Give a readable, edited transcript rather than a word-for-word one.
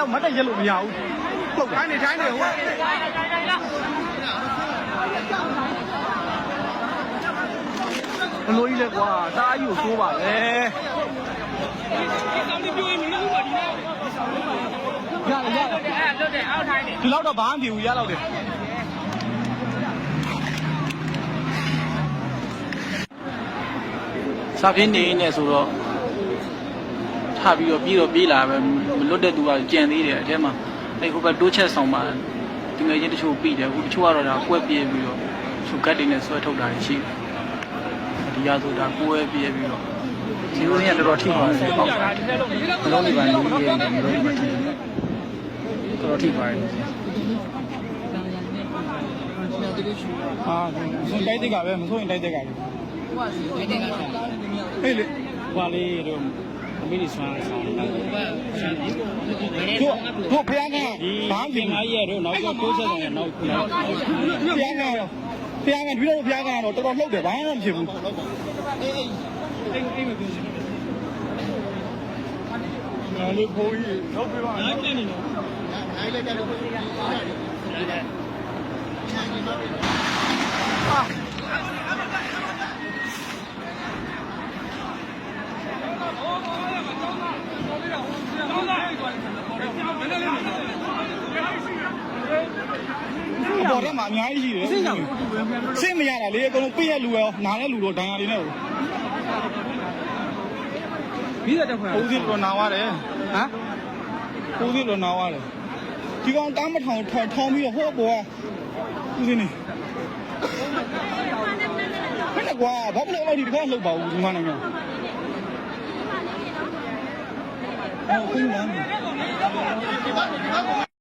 ရောက်မတ်တက်ရက်လို့မရဘူးဟုတ်တယ်ထိုင်းနေဟိုဘလို့ကြီးလဲကွာတအားကြီးကိုသိုးပါလေရတယ်လွတ်တယ်အောက်ထိုင်းနေဒီလောက်တော့ဘာမှမဖြစ်ဘူးရတော့တယ်စာပြင်းနေနေဆိုတော့ထပြီးတော့ပြေးလာပဲမလွတ်တဲ့သူကကြံသေးတယ်အထဲမှာအဲ့ဟိုဘက်တိုးချက်ဆောင်မှာဒီငယ်ချင်းတချို့ပြီးတယ်ဟိုတချို့ကတော့ဒါကွက်ပြေးပြီးတော့သူကတ်တင်နဲ့ဆွဲထုတ်တာရှိတယ်ဒီရဆိုတာကိုယ်ပဲပြေးပြီးတော့ဒီလိုနေကတော်တော်ထိပါတယ်ပေါ့မလုံးနေပါနေနေတယ်မလုံးနေပါတော်တော်ထိပါတယ်ဟာဆိုတိုက်တဲ့ကပဲမဆိုရင်တိုက်တဲ့ကပဲဟိုကတိုက်တဲ့ကဟေးလေဟွာလေးတော့အမေကြီးဆွမ်းဆောင်တို့ဖျားကဘာမှမရရဲ့တို့နောက်ကျတိုးဆက်တယ်နောက်ဖျားကဒီလိုဖျားကတော့တော်တော်လှုပ်တယ်ဘာမှမဖြစ်ဘူးအေးမပြောနားလေးဖိုးကြီးလောက်ပြပါနိုင်နေနော်နိုင်လေတက်လို့ပေါ်ထဲမှာအများကြီးရှိတယ်စိတ်မရတာလေအကုန်လုံးပြည့်ရလူရောနားတဲ့လူတော့ဒဏ်ရာတွေနဲ့ဟိုပြီးတဲ့ဖွဲ့ဦးစီးတော့နာသွားတယ်ဟမ်ဦးစီးတော့နာသွားတယ်ဒီကောင်တားမထောင်ထောင်ပြီးတော့ဟိုးပေါ်ကဦးစီးနေခဏကွာဘာလို့လဲဒီကောင်လှုပ်ပါဦးဒီမနိုင်ငံဟိုခုနက